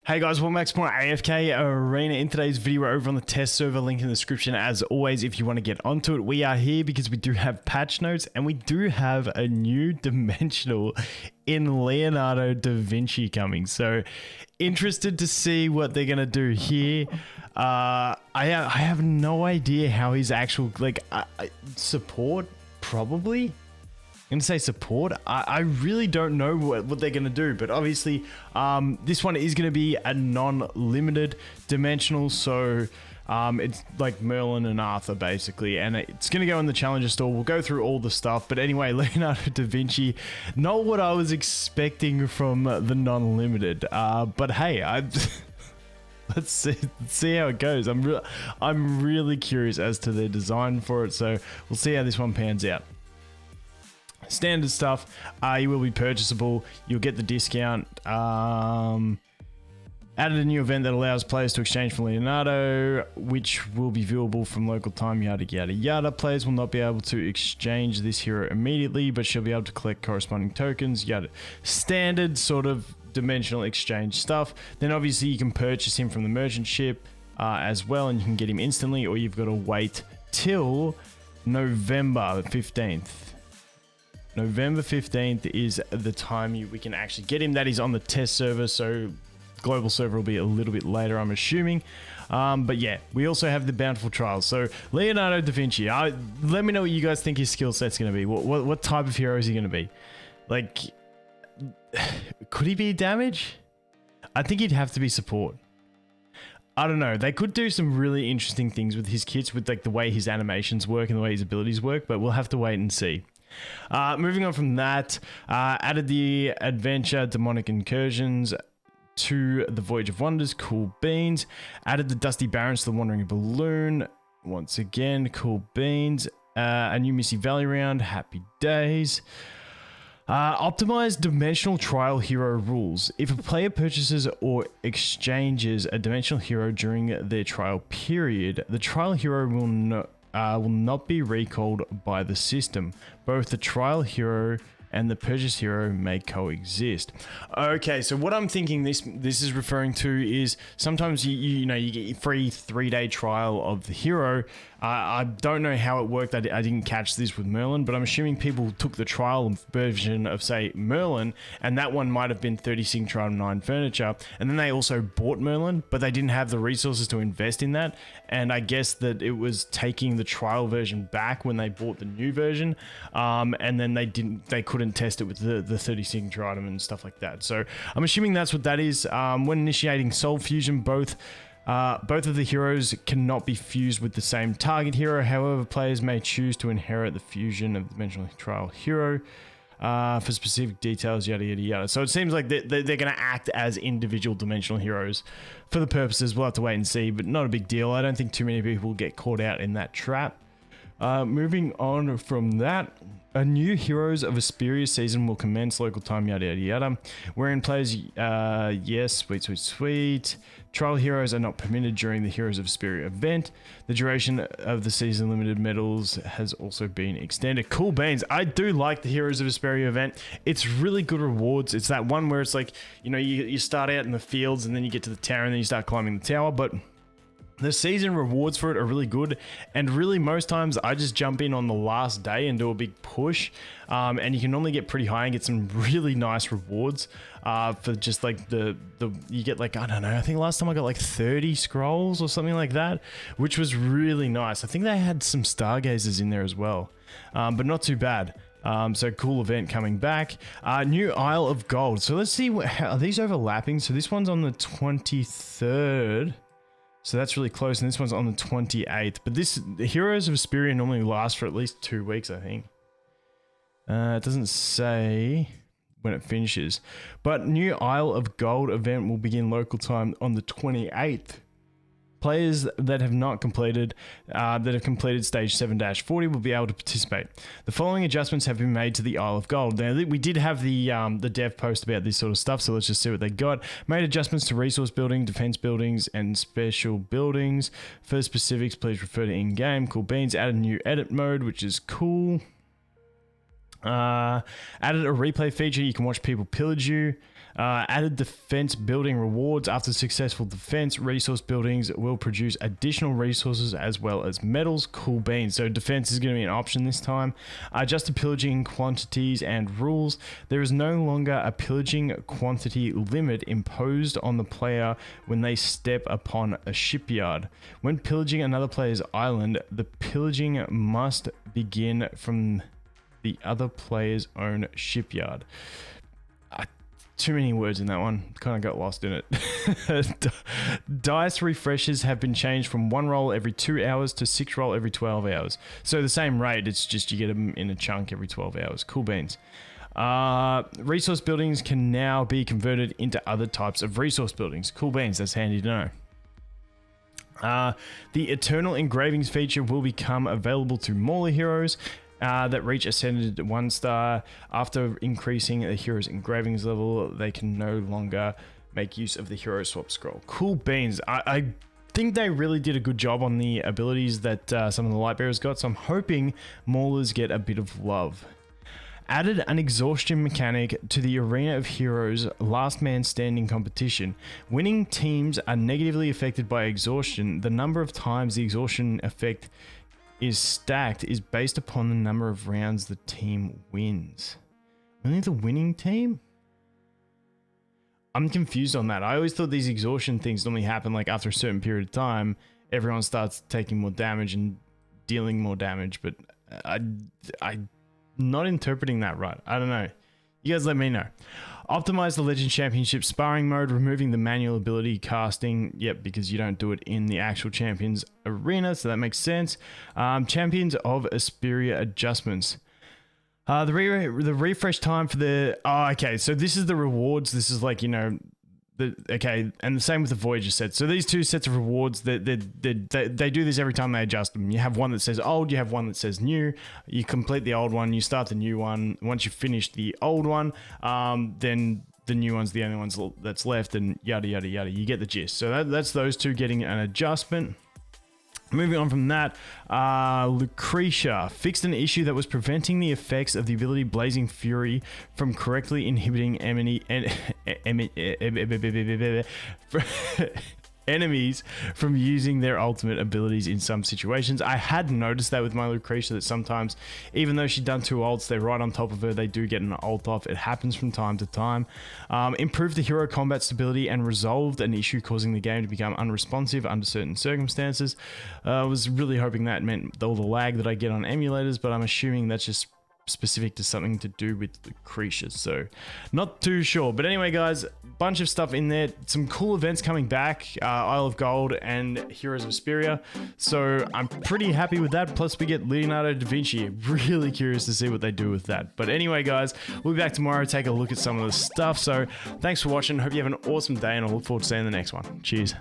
Hey guys, welcome back to more AFK Arena. In today's video, we're over on the test server, link in the description. As always, if you want to get onto it, we are here because we do have patch notes and we do have a new dimensional in Leonardo da Vinci coming. So interested to see what they're going to do here. I have no idea how his actual, support, probably. I'm going to say support. I really don't know what they're going to do, but obviously this one is going to be a non-limited dimensional, so it's like Merlin and Arthur basically, and it's going to go in the Challenger store. We'll go through all the stuff, but anyway, Leonardo da Vinci, not what I was expecting from the non-limited, but hey, let's see how it goes. I'm really curious as to their design for it, so we'll see how this one pans out. Standard stuff, you will be purchasable, you'll get the discount, added a new event that allows players to exchange for Leonardo, which will be viewable from local time, yada yada yada. Players will not be able to exchange this hero immediately, but she'll be able to collect corresponding tokens, yada. Standard sort of dimensional exchange stuff. Then obviously you can purchase him from the merchant ship as well, and you can get him instantly, or you've got to wait till November 15th. November 15th is the time we can actually get him. That is on the test server, so global server will be a little bit later, I'm assuming. But yeah, we also have the Bountiful Trials. So Leonardo da Vinci, let me know what you guys think his skill set's going to be. What type of hero is he going to be? Like, could he be damage? I think he'd have to be support. I don't know. They could do some really interesting things with his kits, with like the way his animations work and the way his abilities work, but we'll have to wait and see. Moving on from that, added the Adventure Demonic Incursions to the Voyage of Wonders, cool beans. Added the Dusty Barrens to the Wandering Balloon, once again, cool beans. A new Missy Valley round, happy days. Optimized dimensional trial hero rules. If a player purchases or exchanges a dimensional hero during their trial period, the trial hero will not be recalled by the system. Both the trial hero and the purchase hero may coexist. Okay, so what I'm thinking this is referring to is sometimes you get your free 3-day trial of the hero. I don't know how it worked. I didn't catch this with Merlin, but I'm assuming people took the trial version of, say, Merlin, and that one might have been 36 trial 9 furniture, and then they also bought Merlin, but they didn't have the resources to invest in that, and I guess that it was taking the trial version back when they bought the new version, and then they couldn't test it with the 30 signature item and stuff like that. So I'm assuming that's what that is. When initiating soul fusion, both of the heroes cannot be fused with the same target hero. However, players may choose to inherit the fusion of the dimensional trial hero for specific details, yada yada yada. So it seems like they're going to act as individual dimensional heroes for the purposes. We'll have to wait and see, but not a big deal. I don't think too many people will get caught out in that trap. Moving on from that, a new Heroes of Asperia season will commence, local time, yada yada yada, wherein players, yes, sweet. Trial heroes are not permitted during the Heroes of Asperia event. The duration of the season limited medals has also been extended. Cool beans. I do like the Heroes of Asperia event. It's really good rewards. It's that one where it's like, you start out in the fields and then you get to the tower and then you start climbing the tower, but the season rewards for it are really good, and really most times I just jump in on the last day and do a big push, and you can normally get pretty high and get some really nice rewards for just like you get like, I don't know, I think last time I got like 30 scrolls or something like that, which was really nice. I think they had some stargazers in there as well, but not too bad. So cool event coming back. New Isle of Gold. So let's see, are these overlapping? So this one's on the 23rd. So that's really close, and this one's on the 28th. But the Heroes of Asperia normally last for at least 2 weeks, I think. It doesn't say when it finishes. But New Isle of Gold event will begin local time on the 28th. Players that have completed stage 7-40 will be able to participate. The following adjustments have been made to the Isle of Gold. Now, we did have the dev post about this sort of stuff, so let's just see what they got. Made adjustments to resource building, defense buildings, and special buildings. For specifics, please refer to in-game. Cool beans. Added a new edit mode, which is cool. Added a replay feature. You can watch people pillage you. Added defense building rewards. After successful defense, resource buildings will produce additional resources as well as metals. Cool beans. So defense is going to be an option this time. Adjusted pillaging quantities and rules. There is no longer a pillaging quantity limit imposed on the player when they step upon a shipyard. When pillaging another player's island, the pillaging must begin from the other player's own shipyard. Too many words in that one. Kind of got lost in it. Dice refreshes have been changed from 1 roll every 2 hours to 6 roll every 12 hours. So the same rate, it's just you get them in a chunk every 12 hours. Cool beans. Resource buildings can now be converted into other types of resource buildings. Cool beans, that's handy to know. The Eternal Engravings feature will become available to Mauler heroes that reach Ascended 1 star. After increasing the hero's engravings level, they can no longer make use of the hero swap scroll. Cool beans. I think they really did a good job on the abilities that some of the Lightbearers got, so I'm hoping Maulers get a bit of love. Added an exhaustion mechanic to the Arena of Heroes last man standing competition. Winning teams are negatively affected by exhaustion. The number of times the exhaustion effect is stacked is based upon the number of rounds the team wins. Only the winning team? I'm confused on that. I always thought these exhaustion things normally happen like after a certain period of time, everyone starts taking more damage and dealing more damage, but I'm not interpreting that right. I don't know. You guys let me know. Optimize the Legend Championship sparring mode, removing the manual ability casting. Yep, because you don't do it in the actual Champions Arena, so that makes sense. Champions of Asperia adjustments. The refresh time for the... Oh, okay, so this is the rewards. This is like, you know... Okay, and the same with the Voyager set. So these two sets of rewards, they do this every time they adjust them. You have one that says old, you have one that says new. You complete the old one, you start the new one. Once you finish the old one, then the new one's the only one that's left, and yada, yada, yada. You get the gist. So that's those two getting an adjustment. Moving on from that, Lucretia fixed an issue that was preventing the effects of the ability Blazing Fury from correctly inhibiting enemies from using their ultimate abilities in some situations. I had noticed that with my Lucretia, that sometimes, even though she'd done 2 ults, they're right on top of her, they do get an ult off. It happens from time to time. Improved the hero combat stability and resolved an issue causing the game to become unresponsive under certain circumstances. I was really hoping that meant all the lag that I get on emulators, but I'm assuming that's just specific to something to do with Lucretia, so not too sure. But anyway, guys, bunch of stuff in there, some cool events coming back, Isle of Gold and Heroes of Asperia, so I'm pretty happy with that. Plus we get Leonardo da Vinci. Really curious to see what they do with that. But anyway, guys, we'll be back tomorrow, take a look at some of the stuff. So thanks for watching, hope you have an awesome day, and I look forward to seeing the next one. Cheers.